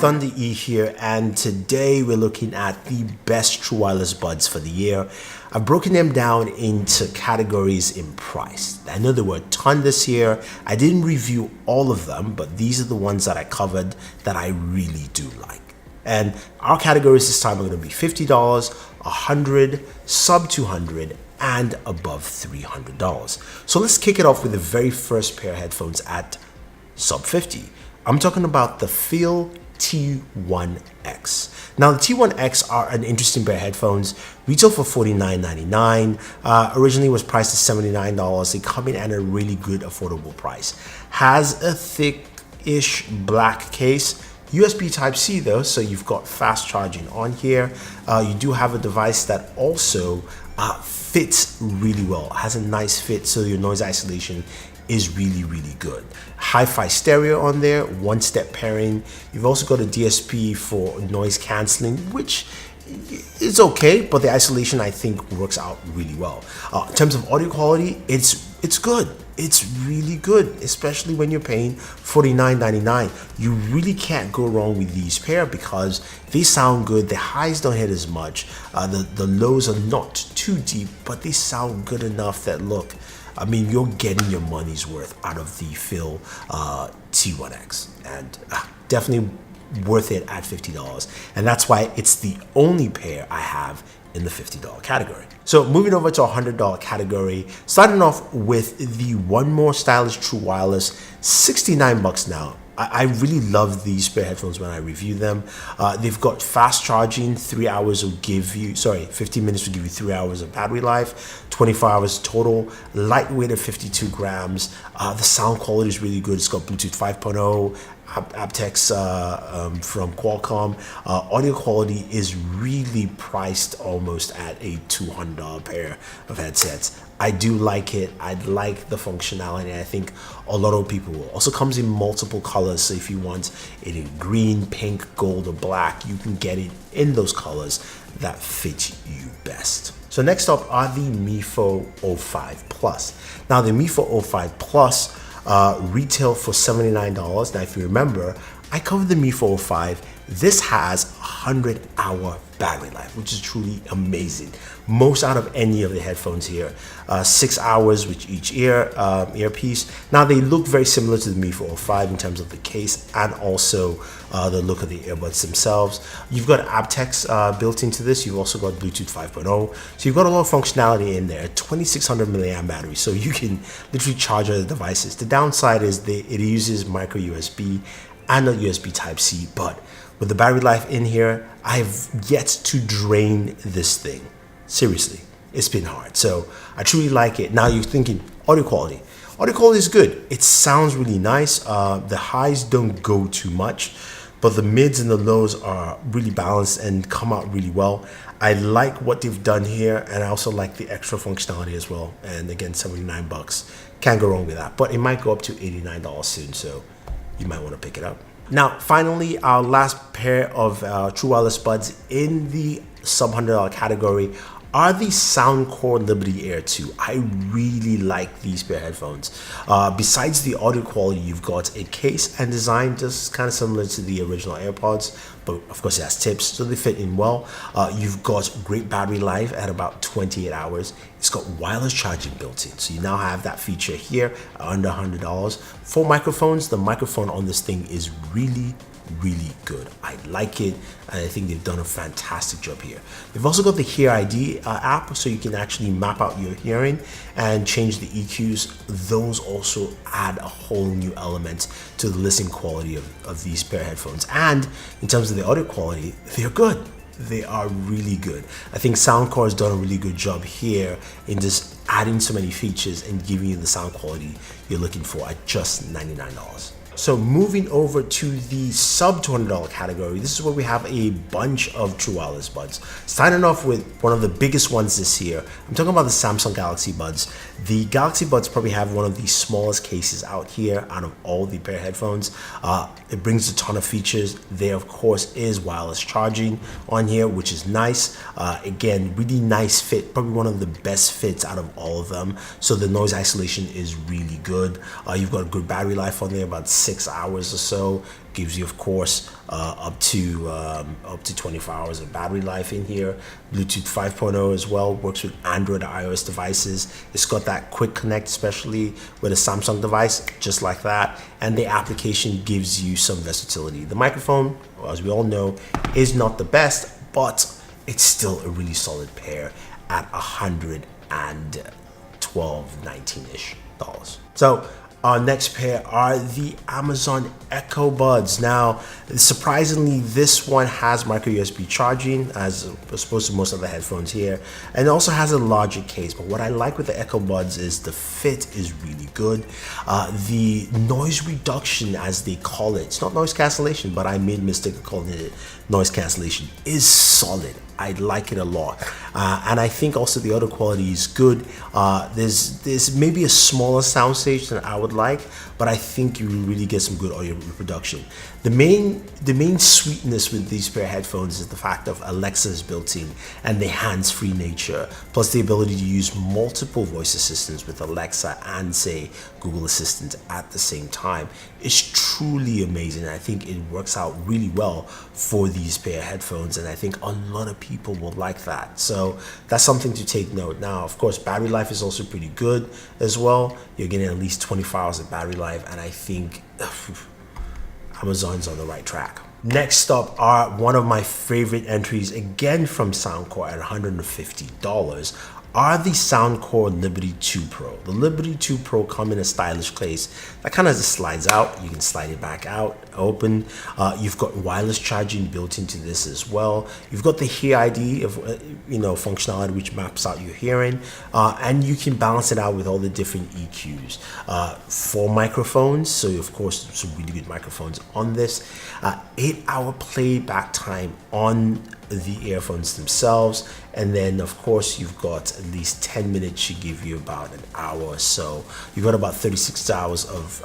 Thunder E here, and today we're looking at the best true wireless buds for the year. I've broken them down into categories in price. I know there were a ton this year. I didn't review all of them, but these are the ones that I covered that I really do like. And our categories this time are going to be $50, $100, sub $200, and above $300. So let's kick it off with the very first pair of headphones at sub 50. I'm talking about the Feel T1X. Now the T1X are an interesting pair of headphones. Retail for $49.99. Originally was priced at $79. They come in at a really good affordable price. Has a thick-ish black case. USB Type-C though, so you've got fast charging on here. You do have a device that also fits really well. It has a nice fit, so your noise isolation is really good. Hi-fi stereo on there, one-step pairing. You've also got a DSP for noise canceling, which is okay, but the isolation I think works out really well. In terms of audio quality, it's good. It's really good, especially when you're paying $49.99. You really can't go wrong with these pair because they sound good. The highs don't hit as much. The lows are not too deep, but they sound good enough that, look, I mean, you're getting your money's worth out of the Feel T1X, and definitely worth it at $50. And that's why it's the only pair I have in the $50 category. So moving over to a $100 category, starting off with the One More Stylish True Wireless, $69 now. I really love these pair of headphones when I review them. They've got fast charging, 3 hours will give you, 15 minutes will give you 3 hours of battery life, 24 hours total, lightweight at 52 grams. The sound quality is really good. It's got Bluetooth 5.0, aptX from Qualcomm. Audio quality is really priced almost at a $200 pair of headsets. I do like it. I like the functionality. I think a lot of people will. Also comes in multiple colors, so if you want it in green, pink, gold, or black, you can get it in those colors that fit you best. So next up are the MIFO 05 Plus. Now the MIFO 05 Plus retail for $79. Now if you remember, I covered the MIFO 05. This has 100-hour battery life, which is truly amazing. Most out of any of the headphones here. 6 hours with each earpiece. Now they look very similar to the MIFO 05 in terms of the case and also the look of the earbuds themselves. You've got aptX built into this. You've also got Bluetooth 5.0. So you've got a lot of functionality in there. 2600 milliamp battery, so you can literally charge other devices. The downside is it uses micro USB and a USB Type-C, but with the battery life in here, I've yet to drain this thing. Seriously, it's been hard. So I truly like it. Now you're thinking audio quality. Audio quality is good. It sounds really nice. The highs don't go too much, but the mids and the lows are really balanced and come out really well. I like what they've done here, and I also like the extra functionality as well. And again, $79. Can't go wrong with that. But it might go up to $89 soon, so you might want to pick it up. Now, finally, our last pair of True Wireless buds in the sub $100 category are the Soundcore Liberty Air 2. I really like these pair of headphones. Besides the audio quality, you've got a case and design just kind of similar to the original AirPods, but of course it has tips, so they fit in well. You've got great battery life at about 28 hours. It's got wireless charging built in, so you now have that feature here under $100. For microphones, the microphone on this thing is really good. I like it, and I think they've done a fantastic job here. They've also got the Hear ID app, so you can actually map out your hearing and change the EQs. Those also add a whole new element to the listening quality of these pair of headphones. And in terms of the audio quality, they're good. They are really good. I think Soundcore has done a really good job here in just adding so many features and giving you the sound quality you're looking for at just $99. So moving over to the sub $200 category, this is where we have a bunch of True Wireless buds. Starting off with one of the biggest ones this year, I'm talking about the Samsung Galaxy Buds. The Galaxy Buds probably have one of the smallest cases out here out of all the pair of headphones. It brings a ton of features. There, of course, is wireless charging on here, which is nice. Again, really nice fit, probably one of the best fits out of all of them. So the noise isolation is really good. You've got a good battery life on there, about 6 hours or so. Gives you, of course, up to 24 hours of battery life in here. Bluetooth 5.0 as well, works with Android or iOS devices. It's got that quick connect, especially with a Samsung device, just like that. And the application gives you some versatility. The microphone, as we all know, is not the best, but it's still a really solid pair at $112.19-ish. So our next pair are the Amazon Echo Buds. Now, surprisingly, this one has micro USB charging, as opposed to most of the headphones here, and it also has a larger case. But what I like with the Echo Buds is the fit is really good. The noise reduction, as they call it, it's not noise cancellation, but I made a mistake of calling it noise cancellation, is solid. I like it a lot, and I think also the audio quality is good. There's maybe a smaller soundstage than I would like, but I think you really get some good audio reproduction. The main sweetness with these pair of headphones is the fact of Alexa is built in and the hands-free nature, plus the ability to use multiple voice assistants with Alexa and, say, Google Assistant at the same time. It's truly amazing. I think it works out really well for these pair of headphones, and I think a lot of people will like that. So that's something to take note. Now, of course, battery life is also pretty good as well. You're getting at least 24 hours of battery life, and I think Amazon's on the right track. Next up are one of my favorite entries, again from Soundcore at $150, are the Soundcore Liberty 2 Pro. The Liberty 2 Pro come in a stylish case that kind of just slides out. You can slide it back out, open. You've got wireless charging built into this as well. You've got the Hear ID of functionality which maps out your hearing, and you can balance it out with all the different EQs. 4 microphones, so of course some really good microphones on this. 8-hour playback time on the earphones themselves, and then of course you've got at least 10 minutes to give you about an hour or so. You've got about 36 hours of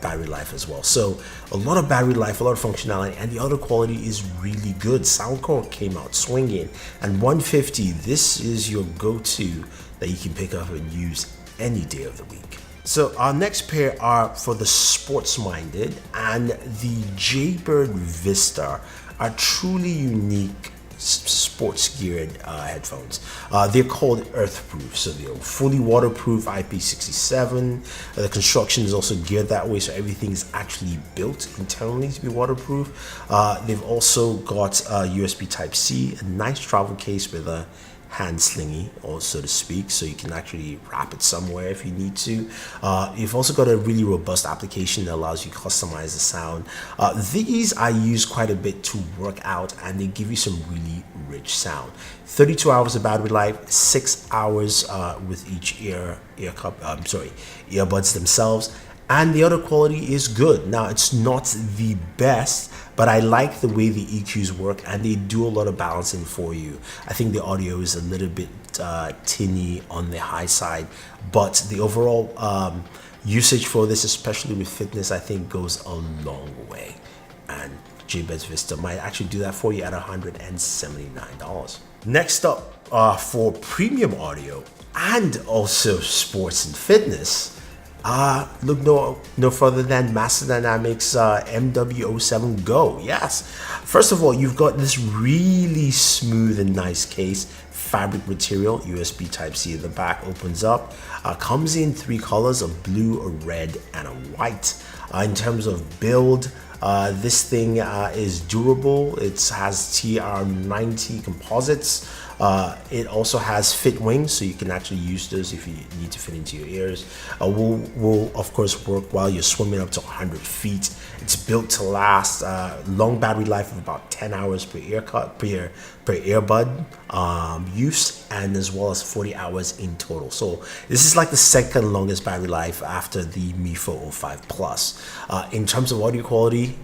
battery life as well, so a lot of battery life, a lot of functionality, and the audio quality is really good. Soundcore came out swinging, and $150, this is your go-to that you can pick up and use any day of the week. So our next pair are for the sports-minded, and the Jaybird Vista are truly unique sports geared headphones. They're called Earthproof, so they're fully waterproof, IP67. The construction is also geared that way, so everything is actually built internally to be waterproof. They've also got USB Type-C, a nice travel case with a hand slingy, or so to speak, so you can actually wrap it somewhere if you need to. You've also got a really robust application that allows you to customize the sound. These I use quite a bit to work out, and they give you some really rich sound. 32 hours of battery life, 6 hours with each earbuds themselves, and the audio quality is good. Now, it's not the best, but I like the way the EQs work, and they do a lot of balancing for you. I think the audio is a little bit tinny on the high side, but the overall usage for this, especially with fitness, I think goes a long way. And Jaybird Vista might actually do that for you at $179. Next up, for premium audio and also sports and fitness, look no further than Master Dynamics MW07 Go. Yes, first of all, you've got this really smooth and nice case, fabric material, USB Type-C at the back, opens up, comes in 3 colors of blue, a red, and a white. In terms of build, this thing is durable. It has TR90 composites. It also has fit wings, so you can actually use those if you need to fit into your ears. Will of course work while you're swimming up to 100 feet. It's built to last. Long battery life of about 10 hours per earbud use, and as well as 40 hours in total. So this is like the second longest battery life after the Mifo 05 Plus. In terms of audio quality,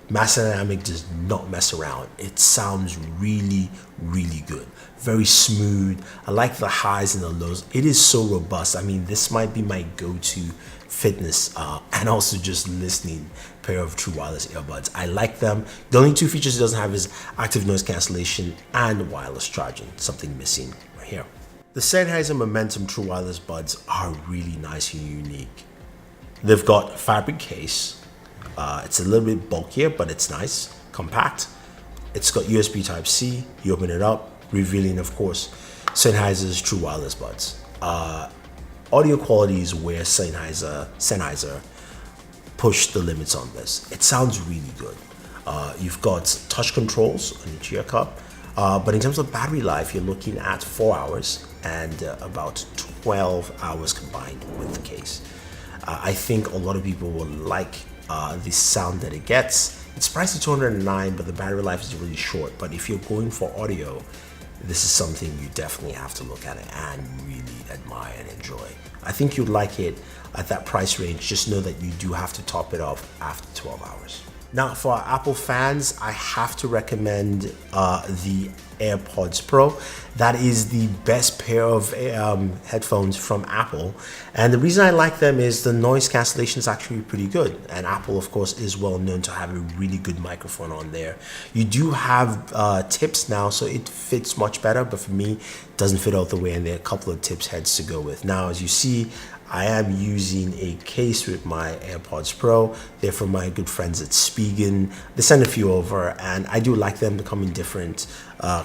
Master Dynamics does not mess around. It sounds really, really good. Very smooth. I like the highs and the lows. It is so robust. I mean, this might be my go-to fitness and also just listening pair of True Wireless Earbuds. I like them. The only 2 features it doesn't have is active noise cancellation and wireless charging. Something missing right here. The Sennheiser Momentum True Wireless Buds are really nice and unique. They've got fabric case. It's a little bit bulkier, but it's nice, compact. It's got USB Type-C. You open it up, revealing, of course, Sennheiser's True Wireless Buds. Audio quality is where Sennheiser pushed the limits on this. It sounds really good. You've got touch controls on each ear cup, but in terms of battery life, you're looking at 4 hours and about 12 hours combined with the case. I think a lot of people will like the sound that it gets. It's priced at $209, but the battery life is really short. But if you're going for audio, this is something you definitely have to look at it and really admire and enjoy. I think you'd like it at that price range. Just know that you do have to top it off after 12 hours. Now, for our Apple fans, I have to recommend the AirPods Pro. That is the best pair of headphones from Apple. And the reason I like them is the noise cancellation is actually pretty good. And Apple, of course, is well known to have a really good microphone on there. You do have tips now, so it fits much better. But for me, it doesn't fit all the way. And there are a couple of tips heads to go with. Now, as you see, I am using a case with my AirPods Pro. They're from my good friends at Spigen. They send a few over, and I do like them to come in different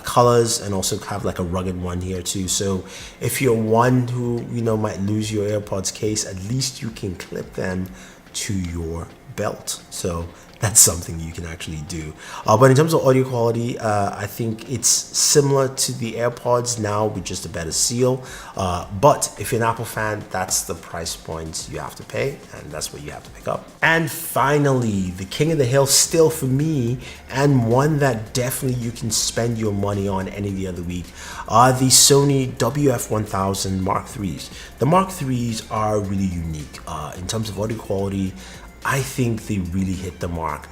colors, and also have like a rugged one here too. So if you're one who might lose your AirPods case, at least you can clip them to your belt. So that's something you can actually do. But in terms of audio quality, I think it's similar to the AirPods now with just a better seal. But if you're an Apple fan, that's the price point you have to pay, and that's what you have to pick up. And finally, the king of the hill still for me, and one that definitely you can spend your money on any the other week, are the Sony WF-1000 Mark IIIs. The Mark IIIs are really unique in terms of audio quality. I think they really hit the mark.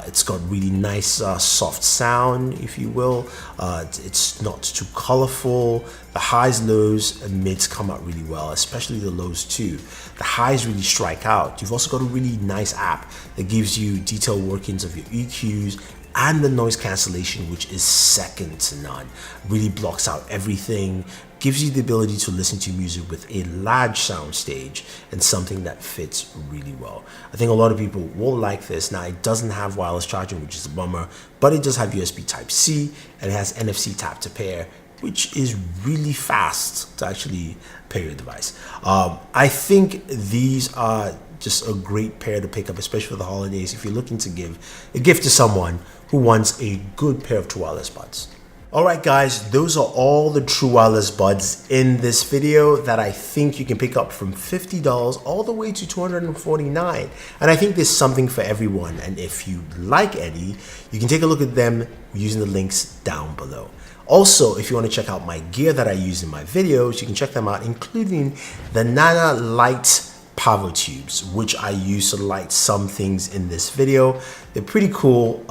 It's got really nice soft sound, if you will. It's not too colorful. The highs, lows, and mids come out really well, especially the lows too. The highs really strike out. You've also got a really nice app that gives you detailed workings of your EQs and the noise cancellation, which is second to none. Really blocks out everything, gives you the ability to listen to music with a large sound stage, and something that fits really well. I think a lot of people will like this. Now, it doesn't have wireless charging, which is a bummer, but it does have USB Type-C, and it has NFC tap to pair, which is really fast to actually pair your device. I think these are just a great pair to pick up, especially for the holidays, if you're looking to give a gift to someone who wants a good pair of True Wireless Buds. Alright guys, those are all the True Wireless Buds in this video that I think you can pick up from $50 all the way to $249. And I think there's something for everyone. And if you like any, you can take a look at them using the links down below. Also, if you want to check out my gear that I use in my videos, you can check them out, including the Nana Light Pavo tubes, which I use to light some things in this video. They're pretty cool.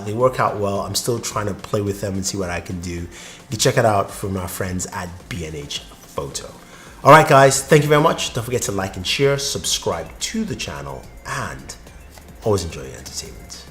They work out well. I'm still trying to play with them and see what I can do. You can check it out from our friends at B&H Photo. All right, guys, thank you very much. Don't forget to like and share, subscribe to the channel, and always enjoy your entertainment.